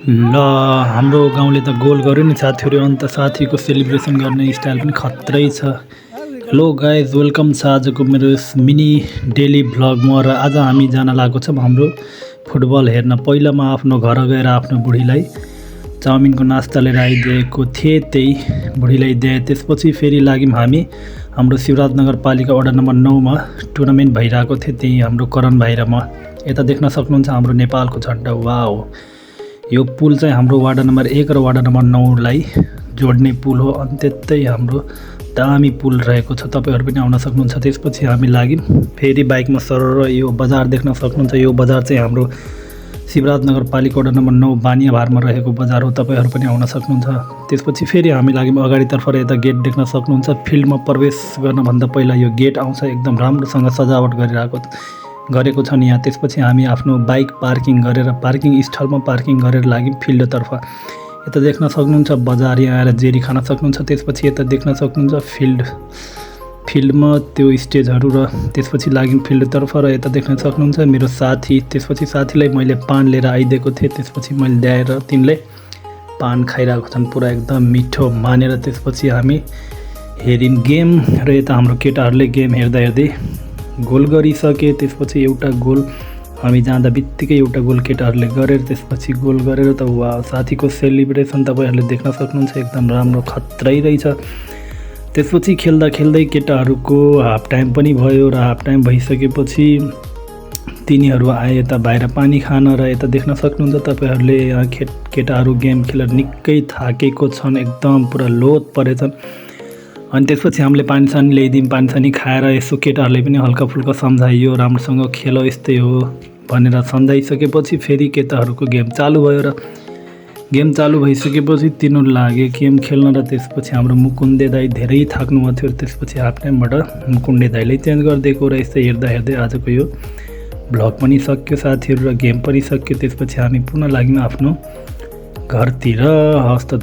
ल हाम्रो गाउँले त गोल गर्यो नि साथीहरू। अन्त साथीको सेलिब्रेसन गर्ने स्टाइल पनि खत्रै छ। हेलो गाइज, वेलकम छ आजको मेरो मिनी डेली भ्लगमा। र आज हामी जान लागेको छौँ हाम्रो फुटबल हेर्न। पहिला म आफ्नो घर गएर आफ्नो बुढीलाई चाउमिनको नास्ता लिएर आइदिएको थिएँ, त्यही बुढीलाई दिएँ। त्यसपछि फेरि लाग्यौँ हामी हाम्रो शिवराज नगरपालिका वडा नम्बर 9मा टुर्नामेन्ट भइरहेको थियो, त्यही हाम्रो करण भाइ र म। यता देख्न सक्नुहुन्छ हाम्रो नेपालको झन्डा। वाओ, यो पुल चाहिँ हाम्रो वार्ड नम्बर 1 र वार्ड नम्बर 9लाई जोड्ने पुल हो। अनि त्यतै हाम्रो दामी पुल रहेको छ, तपाईँहरू पनि आउन सक्नुहुन्छ। त्यसपछि हामी लाग्यौँ फेरि बाइकमा सर। यो बजार देख्न सक्नुहुन्छ, यो बजार चाहिँ हाम्रो शिवराज नगरपालिका वडा नम्बर 9 बानियाभारमा रहेको बजार हो, तपाईँहरू पनि आउन सक्नुहुन्छ। त्यसपछि फेरि हामी लाग्यौँ अगाडितर्फ। र यता गेट देख्न सक्नुहुन्छ। फिल्डमा प्रवेश गर्नभन्दा पहिला यो गेट आउँछ, एकदम राम्रोसँग सजावट गरेको छ नि यहाँ। त्यसपछि हामी आफ्नो बाइक पार्किङ गरेर पार्किङ स्थलमा पार्किङ गरेर लाग्यौँ फिल्डतर्फ। यता देख्न सक्नुहुन्छ बजार, यहाँ आएर जेरी खान सक्नुहुन्छ। त्यसपछि यता देख्न सक्नुहुन्छ फिल्डमा त्यो स्टेजहरू। र त्यसपछि लाग्यौँ फिल्डतर्फ। र यता देख्न सक्नुहुन्छ मेरो साथी। त्यसपछि साथीलाई मैले पान लिएर आइदिएको थिएँ, त्यसपछि मैले ल्याएर तिनले पान खाइरहेको छन् पुरा एकदम मिठो मानेर। त्यसपछि हामी हेऱ्यौँ गेम। र यता हाम्रो केटाहरूले गेम हेर्दा हेर्दै गोल गरिसके। त्यसपछि एउटा गोल हामी जाँदा बित्तिकै एउटा गोल केटाहरूले गरेर त्यसपछि गोल गरेर त वा, साथीको सेलिब्रेसन तपाईँहरूले देख्न सक्नुहुन्छ, एकदम राम्रो खत्रै रहेछ। त्यसपछि खेल्दा खेल्दै केटाहरूको हाफ टाइम पनि भयो। र हाफ टाइम भइसकेपछि तिनीहरू आए यता बाहिर पानी खान। र यता देख्न सक्नुहुन्छ तपाईँहरूले यहाँ केटाहरू गेम खेलेर निकै थाकेको छन्, एकदम पुरा लोत परेछन्। अनि त्यसपछि हामीले पानीसानी ल्याइदियौँ। पानीसानी खाएर यसो केटाहरूले पनि हल्का फुल्का सम्झाइयो, राम्रोसँग खेल यस्तै हो भनेर सम्झाइसकेपछि फेरि केटाहरूको गेम चालु भयो। र गेम चालु भइसकेपछि तिनीहरू लागे गेम खेल्न। र त्यसपछि हाम्रो मुकुन्दे दाई धेरै थाक्नुभएको थियो। त्यसपछि हाफ टाइमबाट मुकुन्दे दाईले चेन्ज गरिदिएको। र यस्तै हेर्दा हेर्दै आजको यो भ्लग पनि सक्यो साथीहरू, र गेम पनि सक्यो। त्यसपछि हामी पुनः लाग्यौँ आफ्नो घरतिर। हस्त।